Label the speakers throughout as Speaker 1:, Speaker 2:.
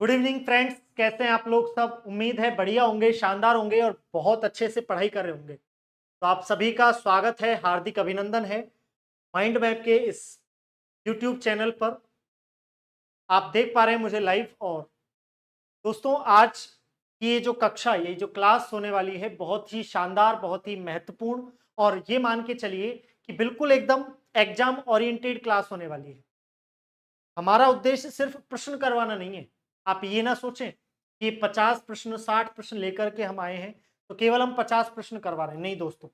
Speaker 1: Good evening friends, कैसे हैं आप लोग सब। उम्मीद है बढ़िया होंगे, शानदार होंगे और बहुत अच्छे से पढ़ाई कर रहे होंगे। तो आप सभी का स्वागत है, हार्दिक अभिनंदन है माइंड मैप के इस यूट्यूब चैनल पर। आप देख पा रहे हैं मुझे लाइव। और दोस्तों, आज की ये जो कक्षा, ये जो क्लास होने वाली है, बहुत ही शानदार, बहुत ही महत्वपूर्ण और ये मान के चलिए कि बिल्कुल एकदम एग्जाम ओरिएंटेड क्लास होने वाली है। हमारा उद्देश्य सिर्फ प्रश्न करवाना नहीं है। आप ये ना सोचें कि 50 प्रश्न 60 प्रश्न लेकर के हम आए हैं तो केवल हम 50 प्रश्न करवा रहे हैं। नहीं दोस्तों,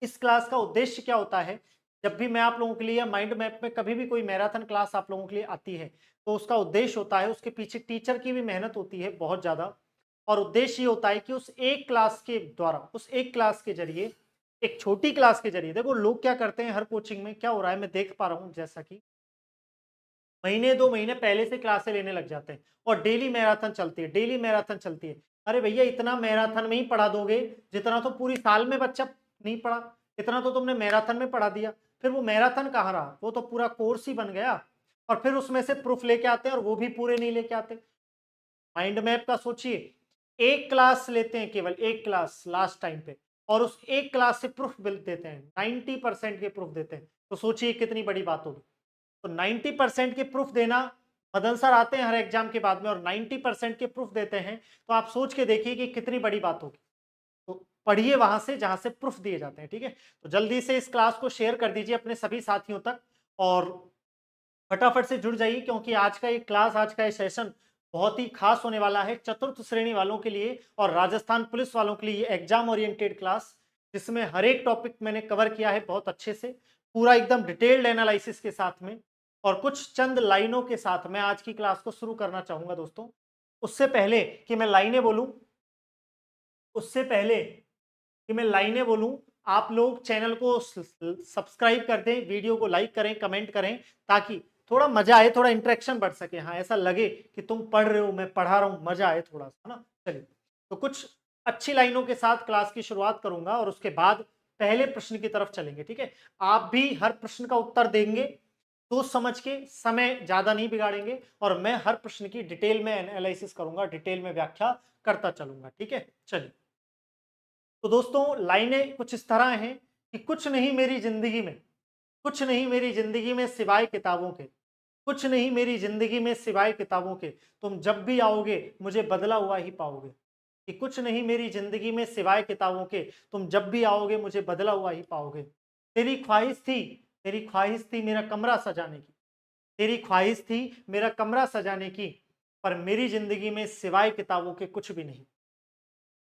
Speaker 1: इस क्लास का उद्देश्य क्या होता है। जब भी मैं आप लोगों के लिए माइंड मैप में कभी भी कोई मैराथन क्लास आप लोगों के लिए आती है तो उसका उद्देश्य होता है, उसके पीछे टीचर की भी मेहनत होती है बहुत ज्यादा। और उद्देश्य ये होता है कि उस एक क्लास के द्वारा, उस एक क्लास के जरिए, एक छोटी क्लास के जरिए, देखो लोग क्या करते हैं, हर कोचिंग में क्या हो रहा है मैं देख पा रहा हूँ, जैसा कि महीने 2 महीने पहले से क्लासें लेने लग जाते हैं और डेली मैराथन चलती है, डेली मैराथन चलती है। अरे भैया, इतना मैराथन में ही पढ़ा दोगे जितना तो पूरी साल में बच्चा नहीं पढ़ा, इतना तो तुमने मैराथन में पढ़ा दिया। फिर वो मैराथन कहाँ रहा, वो तो पूरा कोर्स ही बन गया। और फिर उसमें से प्रूफ लेके आते हैं और वो भी पूरे नहीं लेके आते। माइंड मैप का सोचिए, एक क्लास लेते हैं, केवल एक क्लास लास्ट टाइम पे, और उस एक क्लास से प्रूफ देते हैं, 90% के प्रूफ देते हैं। तो सोचिए कितनी बड़ी बात होगी। तो 90% के प्रूफ देना, मदन सर आते हैं हर एग्जाम के बाद में और 90% के प्रूफ देते हैं, तो आप सोच के देखिए कि कितनी बड़ी बात होगी। तो पढ़िए वहां से जहां से प्रूफ दिए जाते हैं, ठीक है। तो जल्दी से इस क्लास को शेयर कर दीजिए अपने सभी साथियों तक और फटाफट से जुड़ जाइए, क्योंकि आज का ये क्लास, आज का ये सेशन बहुत ही खास होने वाला है चतुर्थ श्रेणी वालों के लिए और राजस्थान पुलिस वालों के लिए। ये एग्जाम ओरिएंटेड क्लास, जिसमें हर एक टॉपिक मैंने कवर किया है बहुत अच्छे से, पूरा एकदम डिटेल्ड एनालिसिस के साथ में और कुछ चंद लाइनों के साथ मैं आज की क्लास को शुरू करना चाहूंगा दोस्तों। उससे पहले कि मैं लाइनें बोलूं, उससे पहले कि मैं लाइनें बोलूं, आप लोग चैनल को सब्सक्राइब कर दें, वीडियो को लाइक करें, कमेंट करें, ताकि थोड़ा मजा आए, थोड़ा इंटरेक्शन बढ़ सके। हाँ, ऐसा लगे कि तुम पढ़ रहे हो, मैं पढ़ा रहा हूं, मजा आए थोड़ा सा, है ना। चलिए, तो कुछ अच्छी लाइनों के साथ क्लास की शुरुआत करूंगा और उसके बाद पहले प्रश्न की तरफ चलेंगे, ठीक है। आप भी हर प्रश्न का उत्तर देंगे, सोच समझ के, समय ज्यादा नहीं बिगाड़ेंगे और मैं हर प्रश्न की डिटेल में एनालिसिस करूंगा, डिटेल में व्याख्या करता चलूंगा, ठीक है। चलिए, तो दोस्तों लाइनें कुछ इस तरह हैं कि कुछ नहीं मेरी जिंदगी में, कुछ नहीं मेरी जिंदगी में सिवाय किताबों के, कुछ नहीं मेरी जिंदगी में सिवाय किताबों के, तुम जब भी आओगे मुझे बदला हुआ ही पाओगे। कि कुछ नहीं मेरी जिंदगी में सिवाय किताबों के, तुम जब भी आओगे मुझे बदला हुआ ही पाओगे। तेरी ख्वाहिश थी, तेरी ख्वाहिश थी मेरा कमरा सजाने की, तेरी ख्वाहिश थी मेरा कमरा सजाने की, पर मेरी जिंदगी में सिवाय किताबों के कुछ भी नहीं।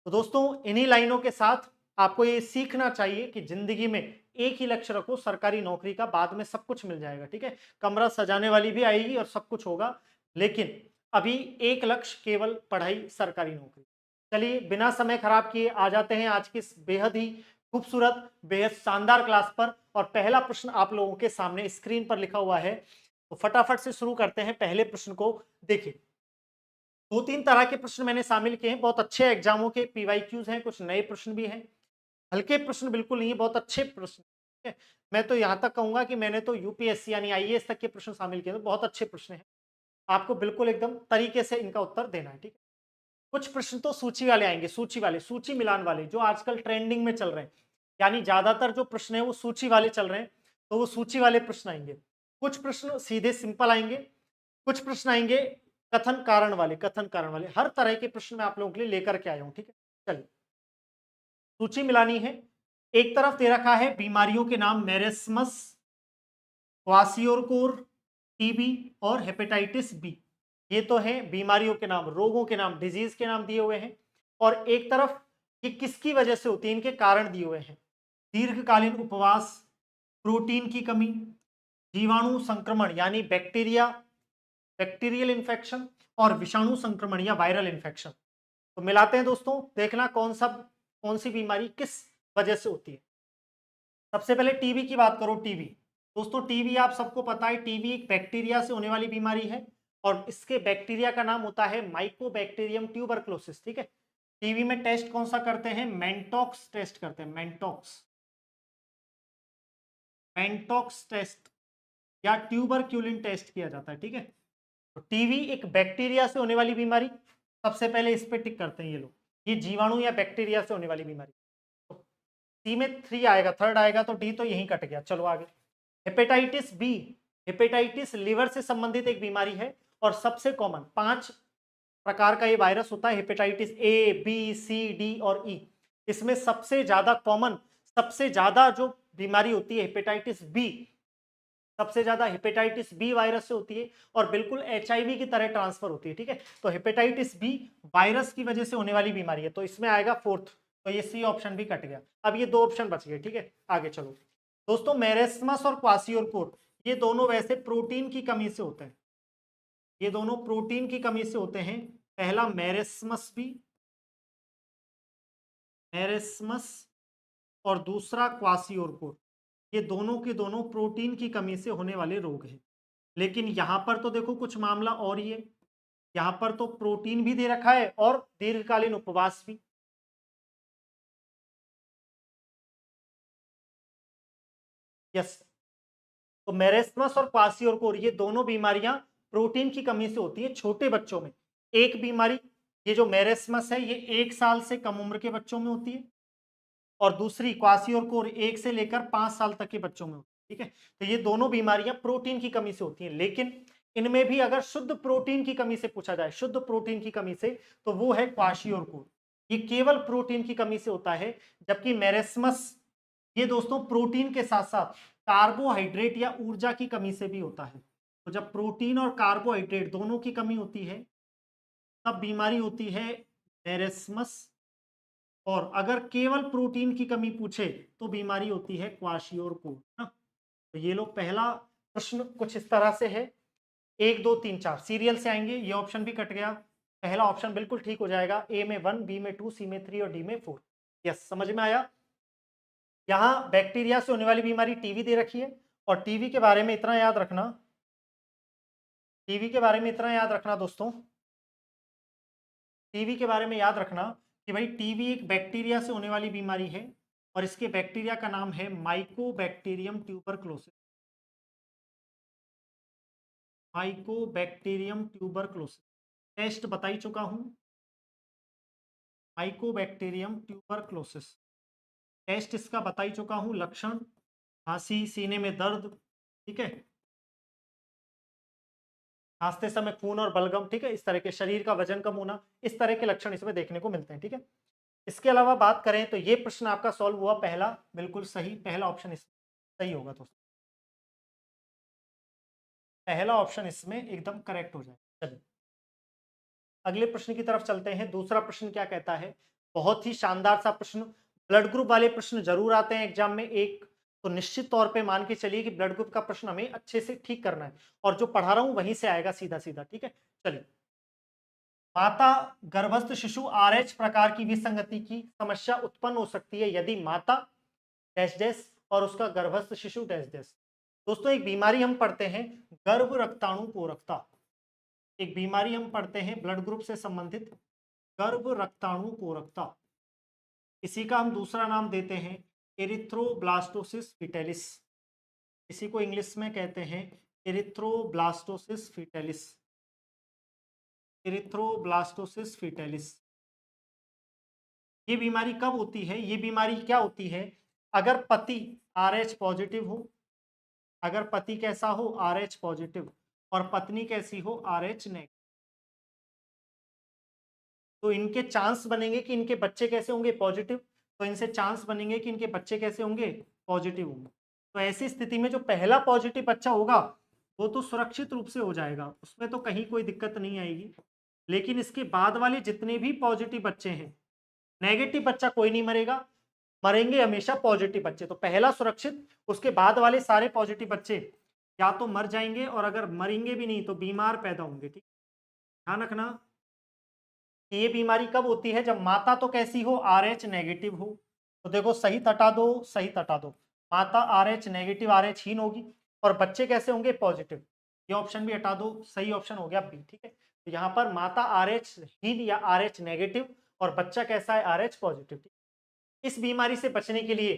Speaker 1: तो दोस्तों, इन्हीं लाइनों के साथ आपको ये सीखना चाहिए कि जिंदगी में एक ही लक्ष्य रखो, सरकारी नौकरी का, बाद में सब कुछ मिल जाएगा, ठीक है। कमरा सजाने वाली भी आएगी और सब कुछ होगा, लेकिन अभी एक लक्ष्य, केवल पढ़ाई, सरकारी नौकरी। चलिए, बिना समय खराब किए आ जाते हैं आज की इस बेहद ही खूबसूरत, बेहद शानदार क्लास पर। और पहला प्रश्न आप लोगों के सामने स्क्रीन पर लिखा हुआ है, तो फटाफट से शुरू करते हैं। पहले प्रश्न को देखिए, 2-3 तरह के प्रश्न मैंने शामिल किए हैं, बहुत अच्छे एग्जामों के पीवाईक्यूज हैं, कुछ नए प्रश्न भी हैं, हल्के प्रश्न बिल्कुल नहीं है, बहुत अच्छे प्रश्न, ठीक है। मैं तो यहां तक कहूंगा कि मैंने तो यूपीएससी यानी आईएएस तक के प्रश्न शामिल किए, तो बहुत अच्छे प्रश्न हैं। आपको बिल्कुल एकदम तरीके से इनका उत्तर देना है, ठीक है। कुछ प्रश्न तो सूची वाले आएंगे, सूची वाले, सूची मिलान वाले, जो आजकल ट्रेंडिंग में चल रहे हैं, यानी ज्यादातर जो प्रश्न है वो सूची वाले चल रहे हैं, तो वो सूची वाले प्रश्न आएंगे। कुछ प्रश्न सीधे सिंपल आएंगे, कुछ प्रश्न आएंगे कथन कारण वाले, कथन कारण वाले, हर तरह के प्रश्न मैं आप लोगों के लिए लेकर के आया हूं, ठीक है। चलिए, सूची मिलानी है। एक तरफ दे रखा है बीमारियों के नाम, मेरेस्मस, क्वासियोरकोर, टीबी और हेपेटाइटिस बी। ये तो है बीमारियों के नाम, रोगों के नाम, डिजीज के नाम दिए हुए हैं। और एक तरफ ये किसकी वजह से होती है, इनके कारण दिए हुए हैं। दीर्घकालीन उपवास, प्रोटीन की कमी, जीवाणु संक्रमण यानी बैक्टीरिया, बैक्टीरियल इन्फेक्शन, और विषाणु संक्रमण या वायरल इन्फेक्शन। तो मिलाते हैं दोस्तों, देखना कौन सी बीमारी किस वजह से होती है। सबसे पहले टीबी की बात करो। टीबी दोस्तों, टीबी आप सबको पता है, टीबी एक बैक्टीरिया से होने वाली बीमारी है और इसके बैक्टीरिया का नाम होता है माइकोबैक्टीरियम ट्यूबरक्लोसिस, ठीक है। टीबी में टेस्ट कौन सा करते हैं, मेंटॉक्स टेस्ट करते हैं, मेंटॉक्स, मेंटॉक्स टेस्ट या ट्यूबरक्यूलिन टेस्ट किया जाता है, ठीक है। तो टीवी एक बैक्टीरिया से होने वाली बीमारी, सबसे पहले इस पे टिक करते हैं ये लोग, ये जीवाणु या बैक्टीरिया से होने वाली बीमारी। तो सी में 3 आएगा, थर्ड आएगा, तो डी तो यहीं कट गया। चलो आगे। हेपेटाइटिस बी, हेपेटाइटिस लिवर से संबंधित एक बीमारी है और सबसे कॉमन 5 प्रकार का ये वायरस होता है, hepatitis A, B, C, D और ई। इसमें सबसे ज्यादा कॉमन, सबसे ज्यादा जो बीमारी होती है हेपेटाइटिस बी, सबसे ज्यादा हेपेटाइटिस बी वायरस से होती है और बिल्कुल एचआईवी की तरह ट्रांसफर होती है। ठीक है, तो हेपेटाइटिस बी वायरस की वजह से होने वाली बीमारी है, तो इसमें आएगा फोर्थ, तो ये सी ऑप्शन भी कट गया। अब ये 2 ऑप्शन बच गए। ठीक है, आगे चलो दोस्तों। मेरेस्मस और क्वासियोरकोर, ये दोनों वैसे प्रोटीन की कमी से होते हैं, ये दोनों प्रोटीन की कमी से होते हैं। पहला मेरेस्मस बी, मेरेस्मस, और दूसरा क्वासियोरकोर, ये दोनों के दोनों प्रोटीन की कमी से होने वाले रोग हैं। लेकिन यहां पर तो देखो कुछ मामला और ही है, यहां पर तो प्रोटीन भी दे रखा है और दीर्घकालीन उपवास भी। यस, तो मेरेस्मस और क्वासियोरकोर ये दोनों बीमारियां प्रोटीन की कमी से होती है छोटे बच्चों में। एक बीमारी, ये जो मेरेस्मस है, ये 1 साल से कम उम्र के बच्चों में होती है, और दूसरी क्वासियोरकोर 1 से लेकर 5 साल तक के बच्चों में होती है। ठीक है, तो ये दोनों बीमारियां प्रोटीन की कमी से होती हैं। लेकिन इनमें भी अगर शुद्ध प्रोटीन की कमी से पूछा जाए, शुद्ध प्रोटीन की कमी से, तो वो है क्वाशियोरकोर, ये केवल प्रोटीन की कमी से होता है। जबकि मेरेस्मस, ये दोस्तों प्रोटीन के साथ साथ कार्बोहाइड्रेट या ऊर्जा की कमी से भी होता है। तो जब प्रोटीन और कार्बोहाइड्रेट दोनों की कमी होती है, तब बीमारी होती है मेरेस्मस, और अगर केवल प्रोटीन की कमी पूछे तो बीमारी होती है क्वाशियोरकोर ना। तो ये लोग पहला प्रश्न कुछ इस तरह से है, 1 2 3 4 सीरियल से आएंगे, ये ऑप्शन भी कट गया। पहला ऑप्शन बिल्कुल ठीक हो जाएगा, ए में 1, बी में 2, सी में 3 और डी में 4। यस, समझ में आया। यहाँ बैक्टीरिया से होने वाली बीमारी टीवी दे रखी है, और टीवी के बारे में इतना याद रखना, टीवी के बारे में इतना याद रखना दोस्तों, टीवी के बारे में याद रखना कि भाई टीवी एक बैक्टीरिया से होने वाली बीमारी है, और इसके बैक्टीरिया का नाम है mycobacterium tuberculosis, mycobacterium tuberculosis. Test बता ही चुका हूं, माइकोबैक्टीरियम ट्यूबरक्लोसिस टेस्ट इसका बता ही चुका हूं। लक्षण, खांसी, सीने में दर्द, ठीक है, खांसते समय खून और बलगम, ठीक है, इस तरह के, शरीर का वजन कम होना, इस तरह के लक्षण इसमें देखने को मिलते हैं। ठीक है, इसके अलावा बात करें तो ये प्रश्न आपका सॉल्व हुआ, पहला बिल्कुल सही, पहला ऑप्शन इसमें सही होगा दोस्तों, पहला ऑप्शन इसमें एकदम करेक्ट हो जाएगा। चलिए अगले प्रश्न की तरफ चलते हैं। दूसरा प्रश्न क्या कहता है, बहुत ही शानदार सा प्रश्न। ब्लड ग्रुप वाले प्रश्न जरूर आते हैं एग्जाम में एक, तो निश्चित तौर पे मान के चलिए कि ब्लड ग्रुप का प्रश्न हमें अच्छे से ठीक करना है, और जो पढ़ा रहा हूं वहीं से आएगा सीधा सीधा। ठीक है, चलिए। माता गर्भस्थ शिशु आरएच प्रकार की विसंगति की समस्या उत्पन्न हो सकती है यदि माता डैश डैश और उसका गर्भस्थ शिशु डैश डैश। दोस्तों एक बीमारी हम पढ़ते हैं, गर्भ रक्ताणु कोरकता, एक बीमारी हम पढ़ते हैं ब्लड ग्रुप से संबंधित, गर्भ रक्ताणु कोरकता। इसी का हम दूसरा नाम देते हैं एरिथ्रोब्लास्टोसिस फिटेलिस, इसी को इंग्लिश में कहते हैं एरिथ्रोब्लास्टोसिस फिटेलिस, एरिथ्रोब्लास्टोसिस फिटेलिस। ये बीमारी कब होती है, ये बीमारी क्या होती है, अगर पति RH पॉजिटिव हो, अगर पति कैसा हो RH पॉजिटिव, और पत्नी कैसी हो RH नेगेटिव, तो इनके चांस बनेंगे कि इनके बच्चे कैसे होंगे, पॉजिटिव, तो इनसे चांस बनेंगे कि इनके बच्चे कैसे होंगे, पॉजिटिव होंगे। तो ऐसी स्थिति में जो पहला पॉजिटिव बच्चा होगा वो तो सुरक्षित रूप से हो जाएगा, उसमें तो कहीं कोई दिक्कत नहीं आएगी। लेकिन इसके बाद वाले जितने भी पॉजिटिव बच्चे हैं, नेगेटिव बच्चा कोई नहीं मरेगा, मरेंगे हमेशा पॉजिटिव बच्चे। तो पहला सुरक्षित, उसके बाद वाले सारे पॉजिटिव बच्चे या तो मर जाएंगे, और अगर मरेंगे भी नहीं तो बीमार पैदा होंगे। ठीक, ध्यान रखना कि ये बीमारी कब होती है, जब माता तो कैसी हो, RH नेगेटिव हो। तो देखो सही तटा दो, सही तटा दो, माता RH नेगेटिव, RH हीन होगी, और बच्चे कैसे होंगे, पॉजिटिव। ये ऑप्शन भी हटा दो, सही ऑप्शन हो गया बी। ठीक है, तो यहाँ पर माता RH हीन या RH नेगेटिव, और बच्चा कैसा है, RH पॉजिटिव। इस बीमारी से बचने के लिए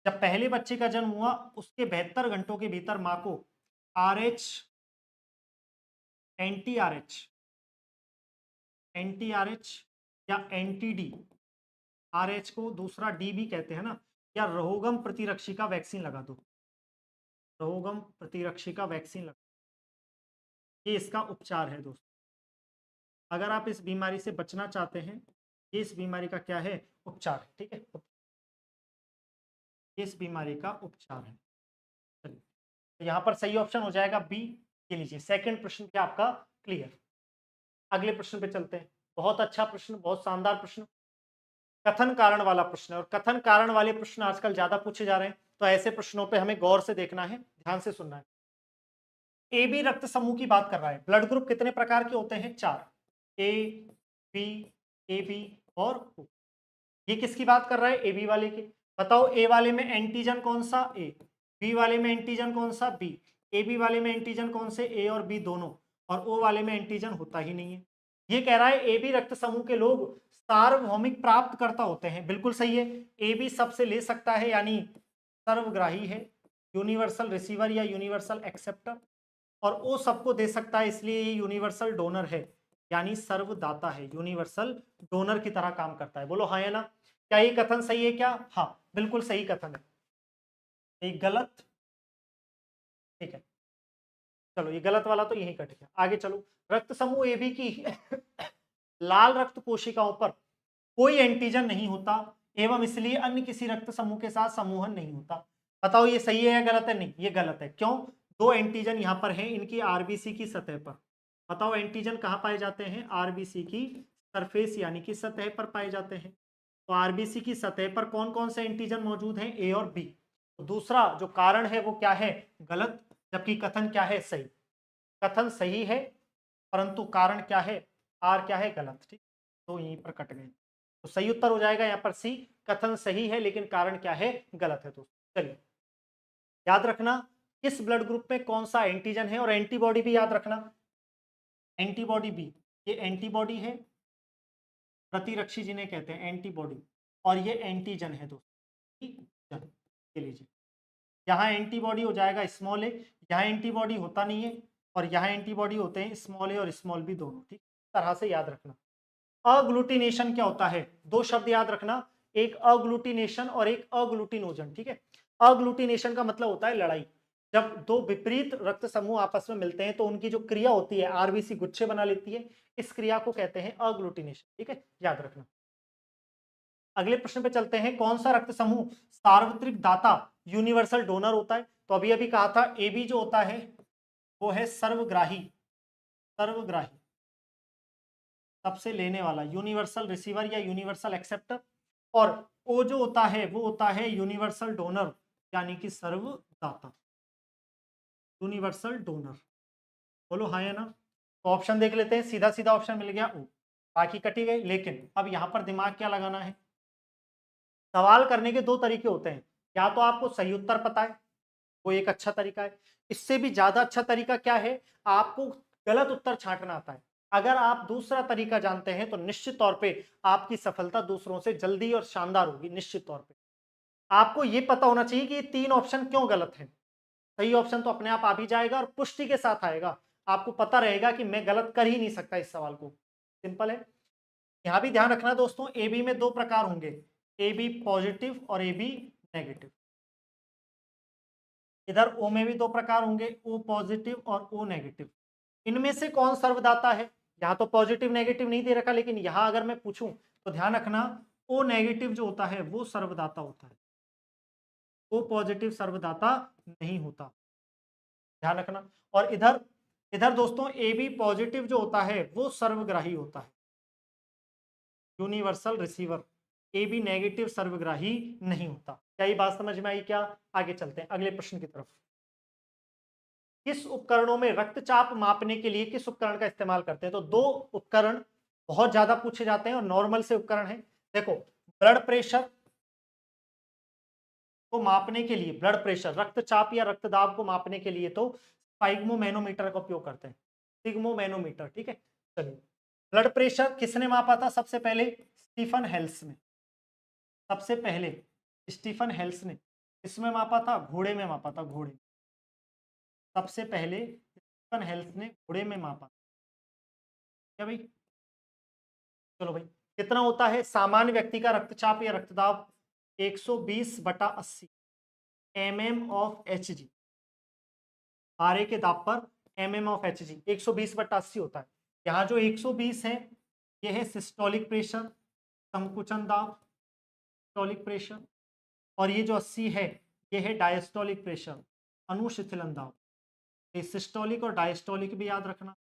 Speaker 1: जब पहले बच्चे का जन्म हुआ उसके 72 घंटों के भीतर माँ को RH NTRH, NTRH या NTD, RH को दूसरा डी भी कहते हैं ना, या रोगम प्रतिरक्षी का वैक्सीन लगा दो, रोगम प्रतिरक्षी का वैक्सीन लगा, ये इसका उपचार है दोस्तों। अगर आप इस बीमारी से बचना चाहते हैं, ये इस बीमारी का क्या है, उपचार है, ठीक है, इस बीमारी का उपचार है। चलिए, तो यहाँ पर सही ऑप्शन हो जाएगा बी, ये लीजिए सेकंड प्रश्न क्या आपका क्लियर। अगले प्रश्न पे चलते हैं, बहुत अच्छा प्रश्न, बहुत शानदार प्रश्न, कथन कारण वाला प्रश्न है, और कथन कारण वाले प्रश्न आजकल ज्यादा पूछे जा रहे हैं, तो ऐसे प्रश्नों पे हमें गौर से देखना है, ध्यान से सुनना है। ए बी रक्त समूह की बात कर रहा है, ब्लड ग्रुप कितने प्रकार के होते हैं, 4, ए बी और ओ। ये किसकी बात कर रहा है, ए बी वाले की। बताओ ए वाले में एंटीजन कौन सा, ए, बी वाले में एंटीजन कौन सा, बी, ए बी वाले में एंटीजन कौन से, ए और बी दोनों, और ओ वाले में एंटीजन होता ही नहीं है। ये कह रहा है ए बी रक्त समूह के लोग सार्वभौमिक प्राप्तकर्ता होते हैं, बिल्कुल सही है, ए बी सबसे ले सकता है यानी सर्वग्राही है, यूनिवर्सल रिसीवर या यूनिवर्सल एक्सेप्टर, और ओ सबको दे सकता है, इसलिए ये यूनिवर्सल डोनर है, यानी सर्वदाता है, यूनिवर्सल डोनर की तरह काम करता है। बोलो हाँ या ना, क्या ये कथन सही है क्या, हाँ बिल्कुल सही कथन है, एक गलत, ठीक है, चलो ये गलत वाला तो यही कट गया, आगे चलो। रक्त समूह ए बी की लाल रक्त कोशिकाओं पर कोई एंटीजन नहीं होता एवं इसलिए अन्य किसी रक्त समूह के साथ समूहन नहीं होता। बताओ ये सही है या गलत है, नहीं ये गलत है, क्यों, दो एंटीजन यहाँ पर हैं इनकी आरबीसी की सतह पर। बताओ एंटीजन कहाँ पाए जाते हैं, आरबीसी की सरफेस यानी कि सतह पर पाए जाते हैं। तो आरबीसी की सतह पर कौन कौन से एंटीजन मौजूद हैं, ए और बी। तो दूसरा जो कारण है वो क्या है, गलत, जबकि कथन क्या है, सही। कथन सही है परंतु कारण क्या है, आर क्या है, गलत, ठीक, तो यहीं पर कट गए। तो सही उत्तर हो जाएगा यहाँ पर सी, कथन सही है लेकिन कारण क्या है, गलत है दोस्तों। चलिए याद रखना किस ब्लड ग्रुप में कौन सा एंटीजन है, और एंटीबॉडी भी याद रखना, एंटीबॉडी भी, ये एंटीबॉडी है, प्रतिरक्षी जिन्हें कहते हैं एंटीबॉडी, और ये एंटीजन है दोस्तों, एंटीजन, ये लीजिए, यहाँ एंटीबॉडी हो जाएगा स्मॉल ए, यहाँ एंटीबॉडी होता नहीं है, और यहाँ एंटीबॉडी होते हैं स्मॉल ए और स्मॉल बी दोनों, ठीक, तरह से याद रखना। अग्लूटिनेशन क्या होता है, दो शब्द याद रखना, एक अग्लूटिनेशन और एक अग्लूटिनोजन, ठीक है। अग्लूटिनेशन का मतलब होता है लड़ाई, जब दो विपरीत रक्त समूह आपस में मिलते हैं तो उनकी जो क्रिया होती है, आरबीसी गुच्छे बना लेती है, इस क्रिया को कहते हैं अग्लूटिनेशन, ठीक है, याद रखना। अगले प्रश्न पे चलते हैं, कौन सा रक्त समूह सार्वत्रिक दाता यूनिवर्सल डोनर होता है। तो अभी अभी कहा था ए बी जो होता है वो है सर्वग्राही, सर्वग्राही, सबसे लेने वाला, यूनिवर्सल रिसीवर या यूनिवर्सल एक्सेप्टर, और ओ जो होता है वो होता है यूनिवर्सल डोनर यानी कि सर्वदाता, यूनिवर्सल डोनर। बोलो हाँ या ना, तो ऑप्शन देख लेते हैं, सीधा सीधा ऑप्शन मिल गया ओ, बाकी कटी गई। लेकिन अब यहां पर दिमाग क्या लगाना है, सवाल करने के दो तरीके होते हैं, या तो आपको सही उत्तर पता है, वो एक अच्छा तरीका है, इससे भी ज्यादा अच्छा तरीका क्या है, आपको गलत उत्तर छांटना आता है। अगर आप दूसरा तरीका जानते हैं तो निश्चित तौर पे आपकी सफलता दूसरों से जल्दी और शानदार होगी, निश्चित तौर पे। आपको ये पता होना चाहिए कि ये तीन ऑप्शन क्यों गलत हैं, सही ऑप्शन तो अपने आप आ भी जाएगा और पुष्टि के साथ आएगा, आपको पता रहेगा कि मैं गलत कर ही नहीं सकता इस सवाल को, सिंपल है। यहां भी ध्यान रखना दोस्तों, ए बी में दो प्रकार होंगे, ए बी पॉजिटिव और ए बी नेगेटिव। इधर ओ में भी दो प्रकार होंगे, ओ पॉजिटिव और ओ नेगेटिव। इनमें से कौन सर्वदाता है, यहाँ तो पॉजिटिव नेगेटिव नहीं दे रखा, लेकिन यहाँ अगर मैं पूछूं तो ध्यान रखना ओ नेगेटिव जो होता है वो सर्वदाता होता है, ओ पॉजिटिव सर्वदाता नहीं होता, ध्यान रखना। और इधर इधर दोस्तों ए बी पॉजिटिव जो होता है वो सर्वग्राही होता है, universal receiver, A B negative सर्वग्राही नहीं होता। क्या ये बात समझ में आई क्या, आगे चलते हैं अगले प्रश्न की तरफ। किस उपकरणों में रक्तचाप मापने के लिए किस उपकरण का इस्तेमाल करते हैं, तो दो उपकरण बहुत ज्यादा पूछे जाते हैं और नॉर्मल से उपकरण है। देखो ब्लड प्रेशर को मापने के लिए, ब्लड प्रेशर रक्तचाप या रक्तदाब को मापने के लिए तो स्पाइगमोमैनोमीटर का उपयोग करते हैं, सिग्मोमैनोमीटर, ठीक है। चलिए ब्लड प्रेशर किसने मापा था सबसे पहले, स्टीफन हेल्स ने, सबसे पहले स्टीफन हेल्स ने इसमें मापा था, घोड़े में मापा था, घोड़े, सबसे पहले स्टीफन हेल्स ने घोड़े में मापा। क्या भाई? चलो भाई, कितना होता है सामान्य व्यक्ति का रक्तचाप या रक्तदाब? 120/80 mm/Hg। पारे के दाब पर mm/Hg 120/80 होता है। यहाँ जो 120 है ये है सिस्टोलिक प्रेशर, संकुचन दाब, सिस्टोलिक प्रेशर, और ये जो 80 है ये है डायस्टोलिक प्रेशर, अनुशिथिलन दाब। ये सिस्टोलिक और डायस्टोलिक भी याद रखना,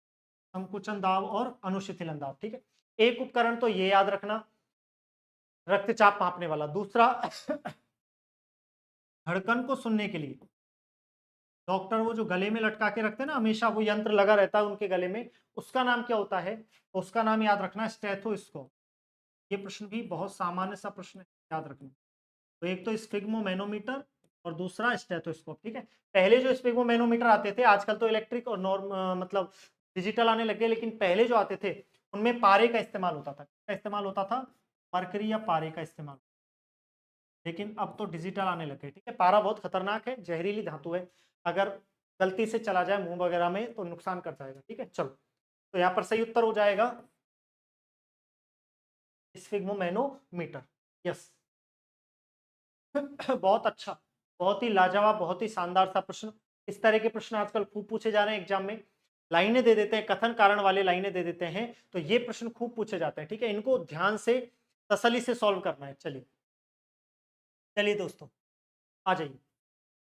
Speaker 1: संकुचन दाब और अनुशिथिलन दाब, ठीक है। एक उपकरण तो ये याद रखना रक्तचाप मापने वाला। दूसरा धड़कन को सुनने के लिए डॉक्टर वो जो गले में लटका के रखते हैं ना, हमेशा वो यंत्र लगा रहता है उनके गले में, उसका नाम क्या होता है? उसका नाम याद रखना स्टेथोस्कोप। ये प्रश्न भी बहुत सामान्य सा प्रश्न है, याद रखना। तो एक तो स्फिग्मोमेनोमीटर और दूसरा स्टेथोस्कोप, ठीक है। पहले जो स्फिग्मोमेनोमीटर आते थे, आजकल तो इलेक्ट्रिक और मतलब डिजिटल आने लगे, लेकिन पहले जो आते थे उनमें पारे का इस्तेमाल होता था। क्या इस्तेमाल होता था? मरकरी या पारे का इस्तेमाल। लेकिन अब तो डिजिटल आने लगे, ठीक है। पारा बहुत खतरनाक है, जहरीली धातु है, अगर गलती से चला जाए मुंह वगैरह में तो नुकसान कर जाएगा, ठीक है। चलो, तो यहाँ पर सही उत्तर हो जाएगा स्फिग्मोमेनोमीटर, यस। बहुत अच्छा, बहुत ही लाजवाब, बहुत ही शानदार सा प्रश्न। इस तरह के प्रश्न आजकल खूब पूछे जा रहे हैं एग्जाम में। लाइनें दे देते हैं, कथन कारण वाले लाइनें दे देते हैं, तो ये प्रश्न खूब पूछे जाते हैं, ठीक है। इनको ध्यान से तसल्ली से सॉल्व करना है। चलिए चलिए दोस्तों, आ जाइए।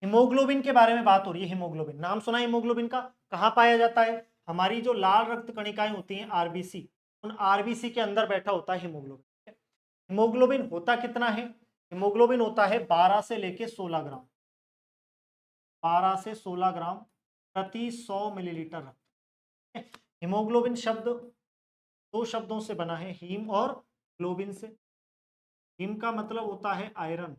Speaker 1: हीमोग्लोबिन के बारे में बात हो रही है। हीमोग्लोबिन नाम सुना है हीमोग्लोबिन का? कहाँ पाया जाता है? हमारी जो लाल रक्त कणिकाएं होती हैं आरबीसी, उन आरबीसी के अंदर बैठा होता है हीमोग्लोबिन। हीमोग्लोबिन होता कितना है? हीमोग्लोबिन होता है 12 से लेके 16 ग्राम, 12 से 16 ग्राम प्रति 100 मिलीलीटर रक्त। हीमोग्लोबिन शब्द दो शब्दों से बना है, हीम और ग्लोबिन से। हीम का मतलब होता है आयरन,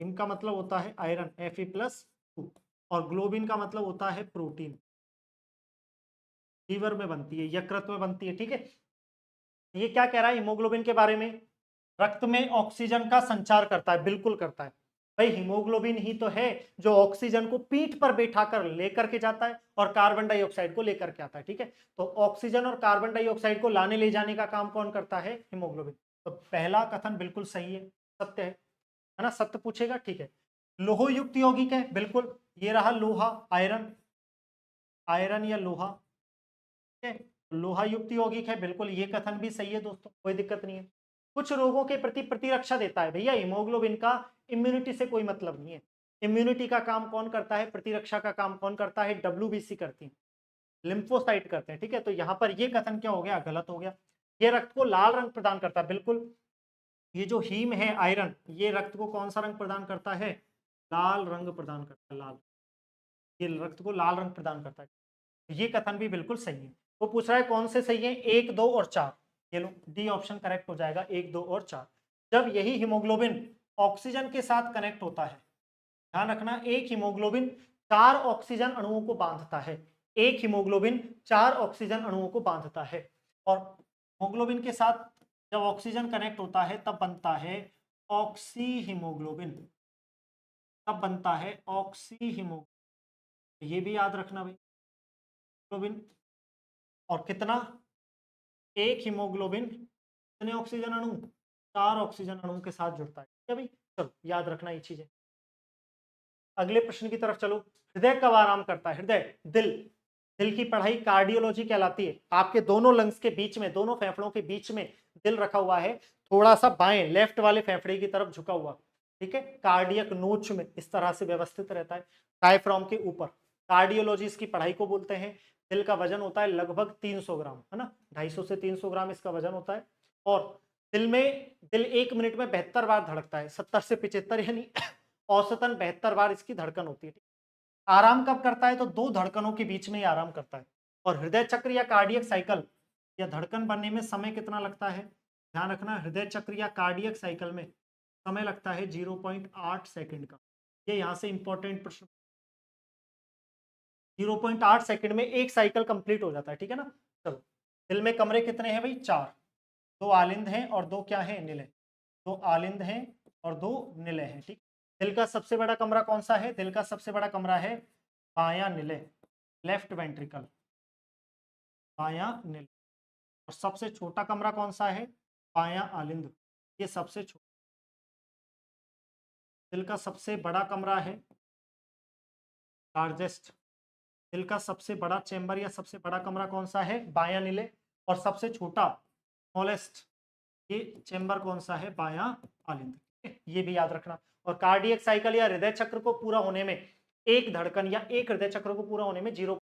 Speaker 1: हीम का मतलब होता है आयरन Fe+2, और ग्लोबिन का मतलब होता है प्रोटीन, लीवर में बनती है, यकृत में बनती है, ठीक है। ये क्या कह रहा है हीमोग्लोबिन के बारे में? रक्त में ऑक्सीजन का संचार करता है, बिल्कुल करता है भाई। हीमोग्लोबिन ही तो है जो ऑक्सीजन को पीठ पर बैठाकर लेकर के जाता है और कार्बन डाइऑक्साइड को लेकर के आता है, ठीक है। तो ऑक्सीजन और कार्बन डाइऑक्साइड को लाने ले जाने का काम कौन करता है? हीमोग्लोबिन। तो पहला कथन बिल्कुल सही है, सत्य है ना, सत्य पूछेगा, ठीक है। लोह युक्त यौगिक है, बिल्कुल, ये रहा लोहा, आयरन, आयरन या लोहा, ठीक है। लोहा युक्त यौगिक है, बिल्कुल, ये कथन भी सही है दोस्तों, कोई दिक्कत नहीं है। कुछ रोगों के प्रति प्रतिरक्षा देता है भैया हीमोग्लोबिन का, इम्यूनिटी से कोई मतलब नहीं है। इम्यूनिटी का काम कौन करता है? प्रतिरक्षा का काम कौन करता है? डब्ल्यूबीसी करती है, लिम्फोसाइट करते हैं, ठीक है। तो यहाँ पर ये कथन क्या हो गया? गलत हो गया। ये रक्त को लाल रंग प्रदान करता है, बिल्कुल। ये जो हीम है आयरन, ये रक्त को कौन सा रंग प्रदान करता है? लाल रंग प्रदान करता है, लाल। ये रक्त को लाल रंग प्रदान करता है, ये कथन भी बिल्कुल सही है। वो पूछ रहा है कौन से सही है? 1, 2 और 4। ये लो, डी ऑप्शन करेक्ट हो जाएगा, 1, 2 और 4। जब यही हीमोग्लोबिन ऑक्सीजन के साथ कनेक्ट होता है, ध्यान रखना, एक हीमोग्लोबिन 4 ऑक्सीजन अणुओं को बांधता है, एक हीमोग्लोबिन 4 ऑक्सीजन अणुओं को बांधता है। और हीमोग्लोबिन के साथ जब ऑक्सीजन कनेक्ट होता है तब बनता है ऑक्सी हीमोग्लोबिन, तब बनता है ऑक्सी हीमोग्लोबिन। ये भी याद रखना भाई, हीमोग्लोबिन और कितना? एक हीमोग्लोबिन कितने ऑक्सीजन अणु? 4 ऑक्सीजन अणुओं के साथ जुड़ता है, ठीक है भाई। चलो, याद रखना ये चीजें। अगले प्रश्न की तरफ चलो। हृदय कब आराम करता है? हृदय, दिल, दिल की पढ़ाई कार्डियोलॉजी कहलाती है। आपके दोनों लंग्स के बीच में, दोनों फेफड़ों के बीच में दिल रखा हुआ है, थोड़ा सा बाएं लेफ्ट वाले फेफड़े की तरफ झुका हुआ, ठीक है। कार्डियक नोच में इस तरह से व्यवस्थित रहता है, डायफ्राम के ऊपर। कार्डियोलॉजी इसकी पढ़ाई को बोलते हैं। दिल का वजन होता है लगभग 300 ग्राम, है ना, 250 से 300 ग्राम इसका वजन होता है। और दिल 1 मिनट में 72 बार धड़कता है, 70 से 75, यानी औसतन 72 बार इसकी धड़कन होती है। आराम कब करता है? तो दो धड़कनों के बीच में ही आराम करता है। और हृदय चक्र या कार्डियक साइकिल या धड़कन बनने में समय कितना लगता है? ध्यान रखना, हृदय चक्र या कार्डियक साइकिल में समय लगता है 0.8 सेकंड का। ये यहाँ से इंपॉर्टेंट प्रश्न, 0.8 सेकंड में एक साइकिल कंप्लीट हो जाता है, ठीक है ना। चलो, दिल में कमरे कितने हैं भाई? 4। 2 आलिंद हैं और 2 क्या हैं? निलय। 2 आलिंद हैं और 2 निलय हैं, ठीक। दिल का सबसे बड़ा कमरा कौन सा है? दिल का सबसे बड़ा कमरा है बायां निलय, लेफ्ट वेंट्रिकल, बायां निलय। और सबसे छोटा कमरा कौन सा है? बायां आलिंद। ये सबसे छोटा। दिल का सबसे बड़ा कमरा है लार्जेस्ट। दिल का सबसे बड़ा चेंबर या सबसे बड़ा कमरा कौन सा है? बायां नीले। और सबसे छोटा स्मॉलेस्ट ये चेंबर कौन सा है? बायां आलिंद। ये भी याद रखना। और कार्डियक साइकिल या हृदय चक्र को पूरा होने में एक धड़कन या एक हृदय चक्र को पूरा होने में 0